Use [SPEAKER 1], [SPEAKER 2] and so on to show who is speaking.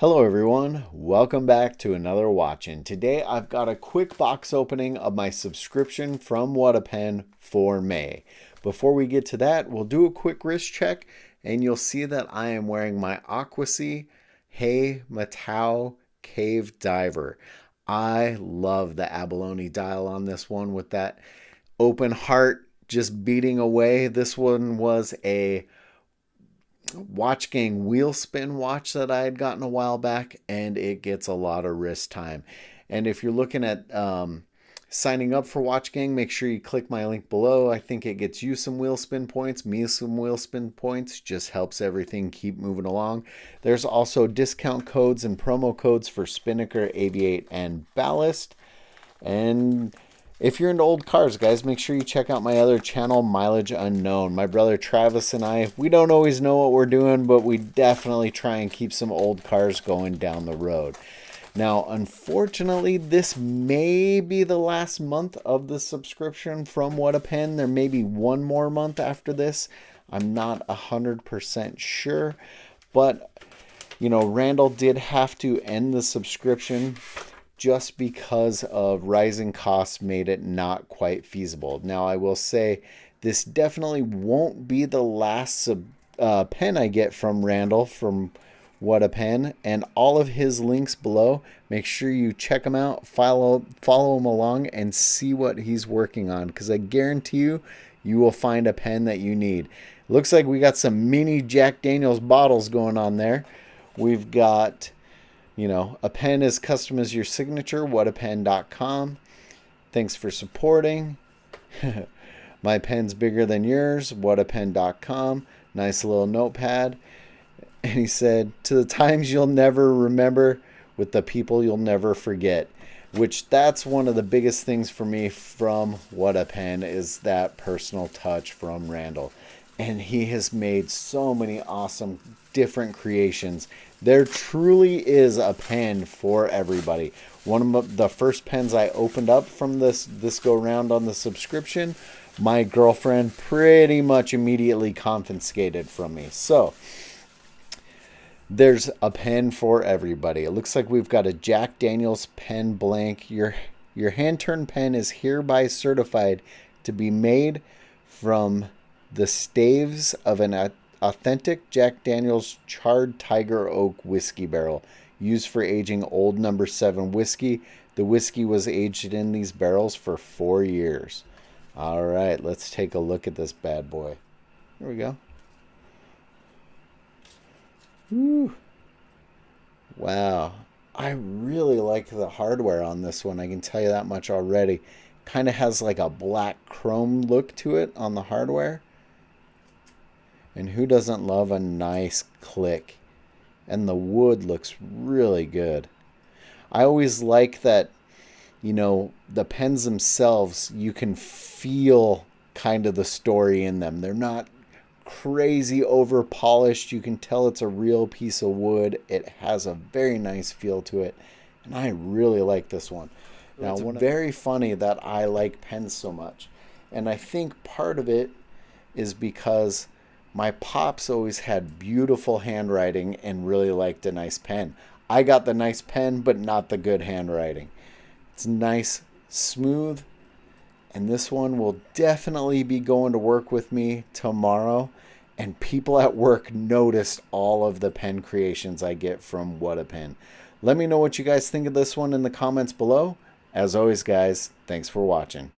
[SPEAKER 1] Hello everyone, welcome back to another Watchin. Today I've got a quick box opening of my subscription from Whatapen for May. Before we get to that, we'll do a quick wrist check and you'll see that I am wearing my Aquasea Hey Matau Cave Diver. I love the abalone dial on this one with that open heart just beating away. This one was a Watch Gang wheel spin watch that I had gotten a while back, and it gets a lot of wrist time. And if you're looking at signing up for Watch Gang, make sure you click my link below. I think it gets you some wheel spin points, me some wheel spin points, just helps everything keep moving along. There's also discount codes and promo codes for Spinnaker, Aviate, and Ballast. And if you're into old cars, guys, make sure you check out my other channel, Mileage Unknown. My brother Travis and I, we don't always know what we're doing, but we definitely try and keep some old cars going down the road. Now, unfortunately, this may be the last month of the subscription from Whatapen. There may be one more month after this. I'm not 100% sure, but, you know, Randall did have to end the subscription just because of rising costs made it not quite feasible. Now, I will say this definitely won't be the last pen I get from Randall from Whatapen, and all of his links below. Make sure you check him out, follow him along, and see what he's working on, because I guarantee you, you will find a pen that you need. Looks like we got some mini Jack Daniels bottles going on there. We've got, you know, a pen as custom as your signature, whatapen.com. Thanks for supporting. My pen's bigger than yours, whatapen.com. Nice little notepad. And he said, to the times you'll never remember with the people you'll never forget. Which that's one of the biggest things for me from Whatapen, is that personal touch from Randall. And he has made so many awesome different creations. There truly is a pen for everybody. One of the first pens I opened up from this go round on the subscription, my girlfriend pretty much immediately confiscated from me. So there's a pen for everybody. It looks like we've got a Jack Daniels pen blank. Your hand-turned pen is hereby certified to be made from the staves of an authentic Jack Daniels charred tiger oak whiskey barrel used for aging old No. 7 whiskey. The whiskey was aged in these barrels for 4 years. All right, let's take a look at this bad boy. Here we go. Woo. Wow. I really like the hardware on this one. I can tell you that much already. Kind of has like a black chrome look to it on the hardware. And who doesn't love a nice click? And the wood looks really good. I always like that, you know, the pens themselves, you can feel kind of the story in them. They're not crazy over polished. You can tell it's a real piece of wood. It has a very nice feel to it. And I really like this one. Now, it's very funny that I like pens so much. And I think part of it is because my pops always had beautiful handwriting and really liked a nice pen. I got the nice pen, but not the good handwriting. It's nice, smooth, and this one will definitely be going to work with me tomorrow. And people at work noticed all of the pen creations I get from Whatapen. Let me know what you guys think of this one in the comments below. As always, guys, thanks for watching.